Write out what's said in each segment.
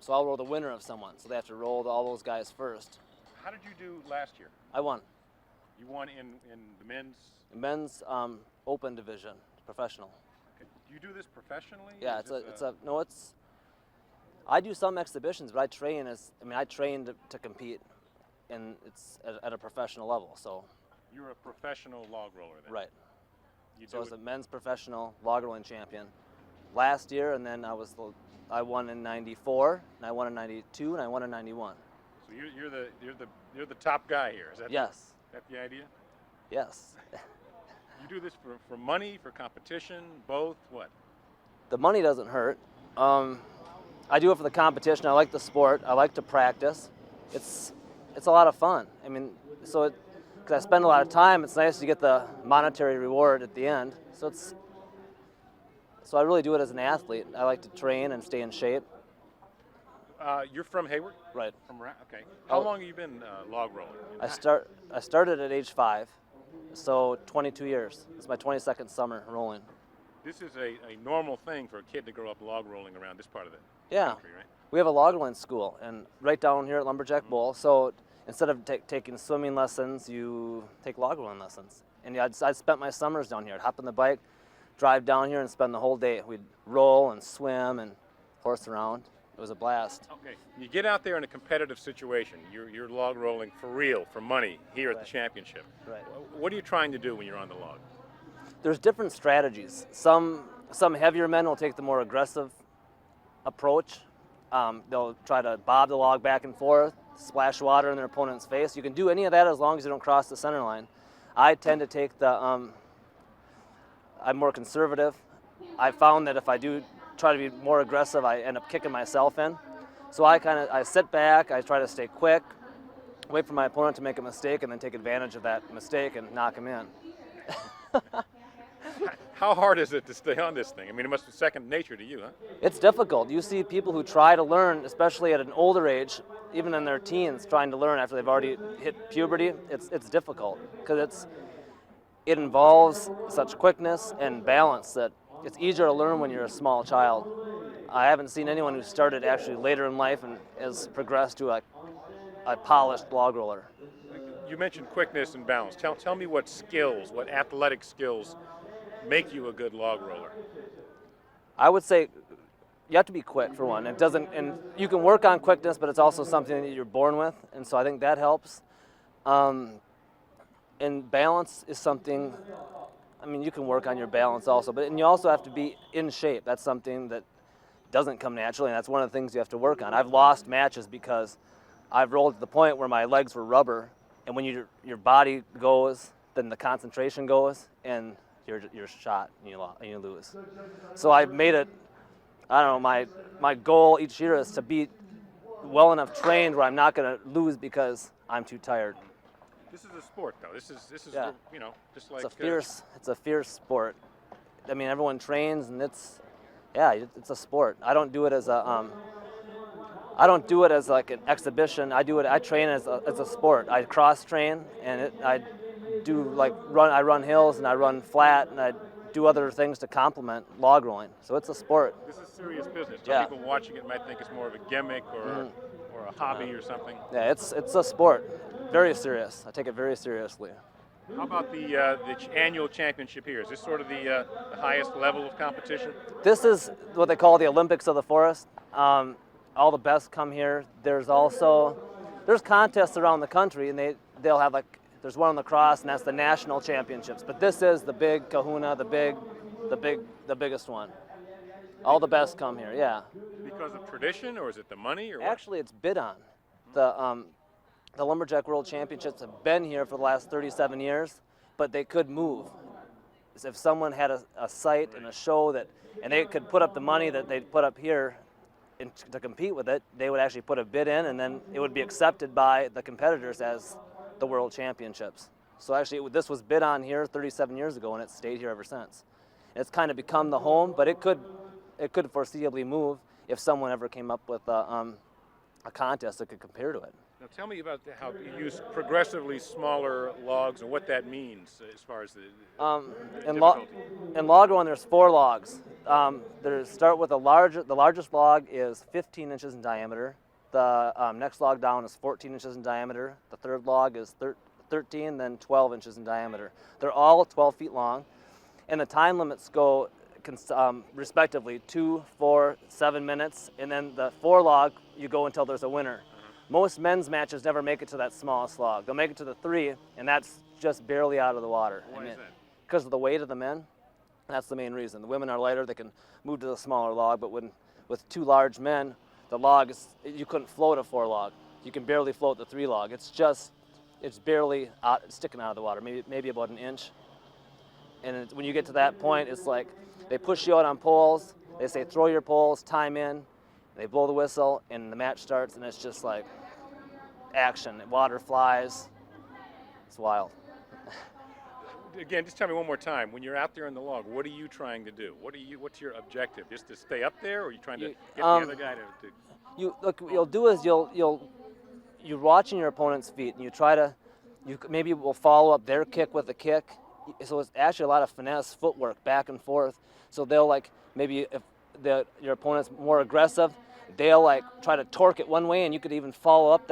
So I'll roll the winner of someone. So they have to roll all those guys first. How did you do last year? I won. You won in the men's? Men's open division, professional. Okay. Do you do this professionally? Yeah, I do some exhibitions, but I train to compete, and it's at a professional level. So. You're a professional log roller then? Right. So I was a men's professional log rolling champion last year, and then I won in '94, and I won in '92, and I won in '91. So you're the top guy here. Is that Yes. That the idea? Yes. You do this for money, for competition, both? What? The money doesn't hurt. I do it for the competition. I like the sport. I like to practice. It's a lot of fun. I mean, because I spend a lot of time, it's nice to get the monetary reward at the end. So I really do it as an athlete. I like to train and stay in shape. You're from Hayward? Right. Okay. How long have you been log rolling? I started at age 5, so 22 years. It's my 22nd summer rolling. This is a normal thing for a kid to grow up log rolling around this part of the country, right? We have a log rolling school, and right down here at Lumberjack Bowl. So instead of taking swimming lessons, you take log rolling lessons. And I spent my summers down here. I'd hop on the bike, drive down here, and spend the whole day. We'd roll and swim and horse around. It was a blast. Okay, you get out there in a competitive situation. You're log rolling for real, for money, here at the championship. Right. What are you trying to do when you're on the log? There's different strategies. Some heavier men will take the more aggressive approach. They'll try to bob the log back and forth, splash water in their opponent's face. You can do any of that as long as you don't cross the center line. I tend to take I'm more conservative. I found that if I do try to be more aggressive, I end up kicking myself in. So I sit back, I try to stay quick, wait for my opponent to make a mistake, and then take advantage of that mistake and knock him in. How hard is it to stay on this thing? I mean, it must be second nature to you, huh? It's difficult. You see people who try to learn, especially at an older age, even in their teens, trying to learn after they've already hit puberty. It's difficult because it involves such quickness and balance that it's easier to learn when you're a small child. I haven't seen anyone who started actually later in life and has progressed to a polished log roller. You mentioned quickness and balance. Tell me what athletic skills make you a good log roller? I would say you have to be quick for one. And you can work on quickness, but it's also something that you're born with, and so I think that helps. And balance is something. I mean, you can work on your balance also, and you also have to be in shape. That's something that doesn't come naturally, and that's one of the things you have to work on. I've lost matches because I've rolled to the point where my legs were rubber, and when your body goes, then the concentration goes, and you're shot and you lose. So I've made it. I don't know. My goal each year is to be well enough trained where I'm not going to lose because I'm too tired. This is a sport, though. This is Yeah. just like it's a fierce sport. I mean, everyone trains, and it's a sport. I don't do it as like an exhibition. I train as a sport. I cross train, and I run hills and I run flat, and I do other things to complement log rolling. So it's a sport. This is serious business. Yeah. Some people watching it might think it's more of a gimmick or a hobby or something. Yeah, it's a sport. Very serious. I take it very seriously. How about the annual championship here? Is this sort of the highest level of competition? This is what they call the Olympics of the Forest. All the best come here. There's contests around the country, and they'll have there's one on the cross, and that's the national championships. But this is the big kahuna, the biggest one. All the best come here, yeah. Because of tradition, or is it the money, or what? Actually, it's bid on. The Lumberjack World Championships have been here for the last 37 years, but they could move. If someone had a site and a show and they could put up the money that they'd put up here to compete with it, they would actually put a bid in, and then it would be accepted by the competitors as the World Championships. So actually, this was bid on here 37 years ago, and it's stayed here ever since. And it's kind of become the home, but it could foreseeably move if someone ever came up with a contest that could compare to it. Now tell me about how you use progressively smaller logs and what that means as far as the difficulty. In log rolling, there's 4 logs. Start with the largest log is 15 inches in diameter. The next log down is 14 inches in diameter. The third log is 13, then 12 inches in diameter. They're all 12 feet long, and the time limits go respectively 2, 4, 7 minutes, and then the 4 log you go until there's a winner. Most men's matches never make it to that smallest log. They'll make it to the 3, and that's just barely out of the water. Why is that? Because of the weight of the men. That's the main reason. The women are lighter, they can move to the smaller log, but with 2 large men, the log you couldn't float a 4 log. You can barely float the 3 log. It's barely sticking out of the water, maybe about an inch. And when you get to that point, it's like they push you out on poles, they say throw your poles, time in, they blow the whistle, and the match starts, and it's just like action. Water flies. It's wild. Again, just tell me one more time. When you're out there in the log, what are you trying to do? What's your objective? Just to stay up there, or are you trying to get the other guy to? What you'll do is you're watching your opponent's feet, and you maybe will follow up their kick with a kick. So it's actually a lot of finesse footwork back and forth. So they'll maybe if your opponent's more aggressive, they'll try to torque it one way, and you could even follow up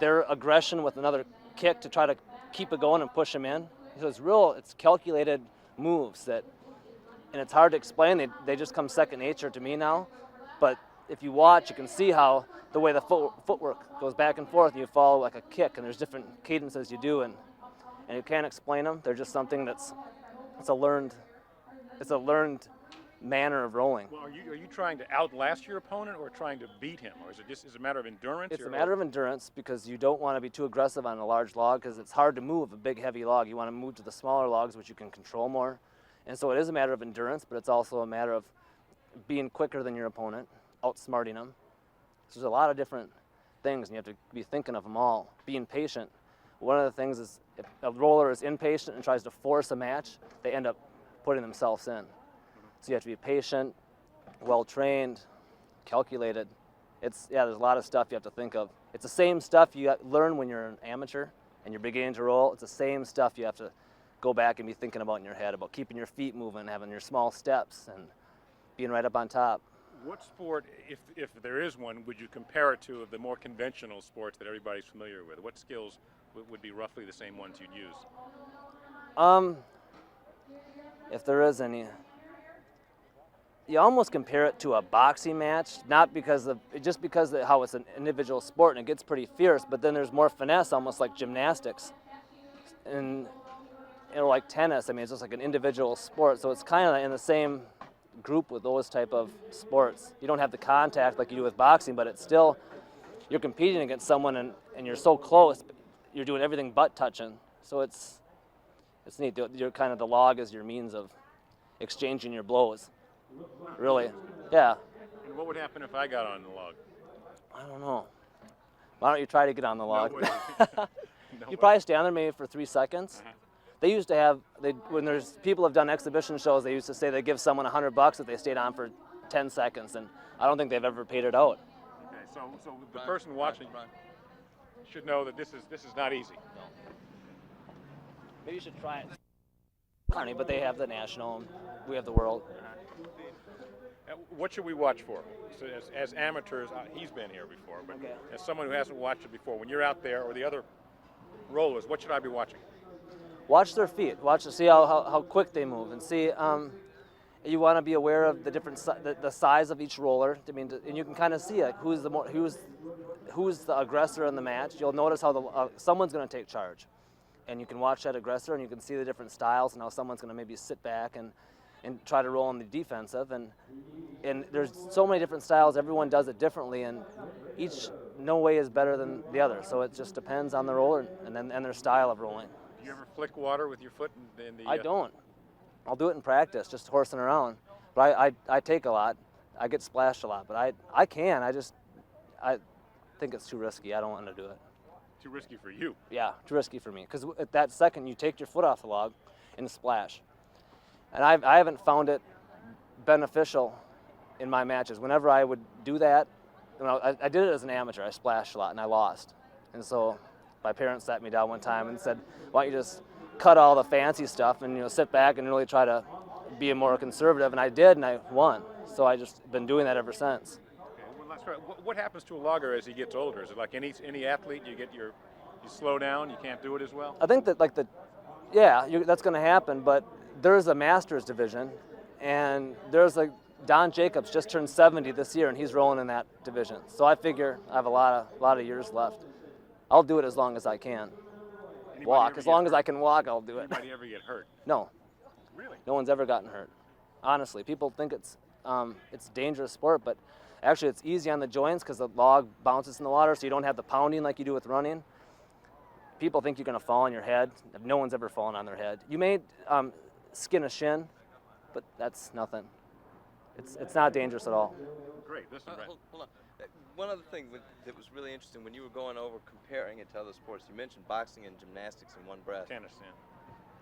their aggression with another kick to try to keep it going and push them in. So it's calculated moves and it's hard to explain. They just come second nature to me now. But if you watch, you can see how the way the footwork goes back and forth, and you follow like a kick, and there's different cadences you do, and you can't explain them. They're just something it's a learned manner of rolling. Well, are you trying to outlast your opponent or trying to beat him, or is it a matter of endurance? It's a matter of endurance, because you don't want to be too aggressive on a large log, because it's hard to move a big heavy log. You want to move to the smaller logs, which you can control more. And so it is a matter of endurance, but it's also a matter of being quicker than your opponent, outsmarting them. So there's a lot of different things, and you have to be thinking of them all. Being patient. One of the things is if a roller is impatient and tries to force a match, they end up putting themselves in. So you have to be patient, well-trained, calculated. There's a lot of stuff you have to think of. It's the same stuff you learn when you're an amateur and you're beginning to roll. It's the same stuff you have to go back and be thinking about in your head, about keeping your feet moving, having your small steps, and being right up on top. What sport, if there is one, would you compare it to of the more conventional sports that everybody's familiar with? What skills would be roughly the same ones you'd use? If there is any, you almost compare it to a boxing match, not because of how it's an individual sport and it gets pretty fierce, but then there's more finesse, almost like gymnastics, and like tennis. I mean, it's just like an individual sport, so it's kind of in the same group with those type of sports. You don't have the contact like you do with boxing, but it's still, you're competing against someone and you're so close, you're doing everything but touching. So it's neat. You're kind of, the log is your means of exchanging your blows. Really, yeah. And what would happen if I got on the log? I don't know. Why don't you try to get on the log? No You probably stand there maybe for 3 seconds. They used to have, when people have done exhibition shows, they used to say they give someone $100 if they stayed on for 10 seconds, and I don't think they've ever paid it out. Okay, so the person watching should know that this is not easy. No. Maybe you should try it. Funny, but they have the national, we have the world. What should we watch for? So as amateurs, he's been here before, but Okay. as someone who hasn't watched it before, when you're out there, or the other rollers, what should I be watching? Watch their feet. Watch to see how quick they move, and see. You want to be aware of the different the size of each roller. And you can kind of see who's the aggressor in the match. You'll notice how someone's going to take charge, and you can watch that aggressor, and you can see the different styles and how someone's going to maybe sit back and try to roll on the defensive. And there's so many different styles. Everyone does it differently, and no way is better than the other. So it just depends on the roller and their style of rolling. Do you ever flick water with your foot in the? I don't. I'll do it in practice, just horsing around. But I take a lot. I get splashed a lot, but I can. I think it's too risky. I don't want to do it. Too risky for you. Yeah, too risky for me. Because at that second, you take your foot off the log and splash. And I haven't found it beneficial in my matches. Whenever I would do that, I did it as an amateur. I splashed a lot and I lost. And so my parents sat me down one time and said, why don't you just cut all the fancy stuff and sit back and really try to be more conservative. And I did, and I won. So I just been doing that ever since. Okay, well, that's right. What happens to a logger as he gets older? Is it like any athlete? You slow down. You can't do it as well. I think that that's going to happen. But there's a masters division, and there's Don Jacobs just turned 70 this year, and he's rolling in that division. So I figure I have a lot of years left. I'll do it as long as I can. As long as I can walk, I'll do it. Anybody ever get hurt? No. Really? No one's ever gotten hurt. Honestly, people think it's a dangerous sport, but actually it's easy on the joints because the log bounces in the water, so you don't have the pounding like you do with running. People think you're going to fall on your head. No one's ever fallen on their head. You may skin a shin, but that's nothing. It's not dangerous at all. Great. Listen, Brett. Hold on. One other thing that was really interesting when you were going over comparing it to other sports, you mentioned boxing and gymnastics in one breath. Tennis,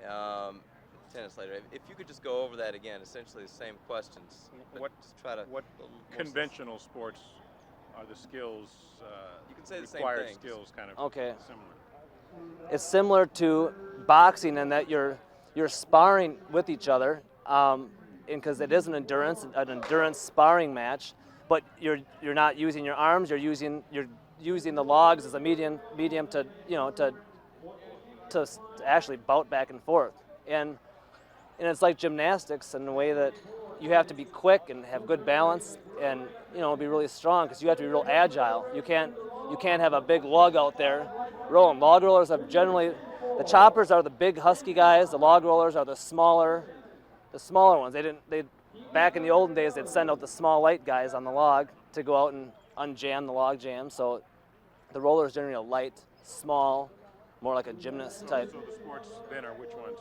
yeah. Tennis later. If you could just go over that again, essentially the same questions. What conventional sports are the skills? You can say the same required things. skills, kind of similar. It's similar to boxing in that you're sparring with each other, because it is an endurance sparring match. But you're not using your arms. You're using the logs as a medium to to actually bout back and forth. And it's like gymnastics in the way that you have to be quick and have good balance and be really strong because you have to be real agile. You can't have a big lug out there rolling. Log rollers are generally, the choppers are the big husky guys. The log rollers are the smaller ones. Back in the olden days, they'd send out the small light guys on the log to go out and unjam the log jam. So the roller is generally a light, small, more like a gymnast type. So the sports then are which ones?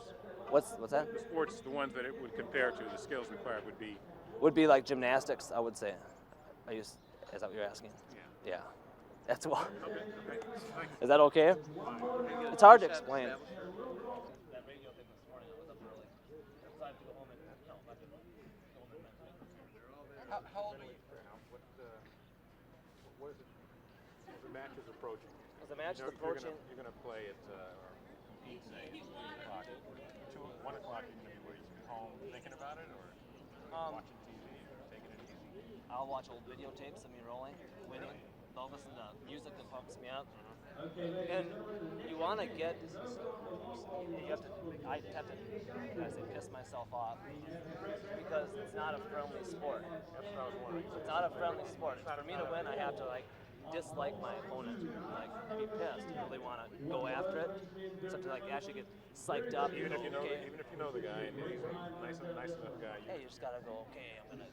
What's that? The sports, the ones that it would compare to, the skills required would be? Would be like gymnastics, I would say. Is that what you're asking? Yeah. Yeah. That's why. Okay. Is that okay? It's hard to explain. How old are you? What is it? The match is approaching. The match is approaching. You're going to play at, say, 2 o'clock. 1 o'clock, you're going to be where you can home thinking about it, or watching TV, or taking it easy? I'll watch old videotapes of me rolling, winning. I'll listen to music that pumps me up. And you want to get, I have to piss myself off because it's not a friendly sport. It's not a friendly sport. For me to win, I have to dislike my opponent, be pissed, really want to go after it, so to actually get psyched up. Even if you know the guy and he's a nice enough guy. Hey, you just gotta go. Okay, I'm gonna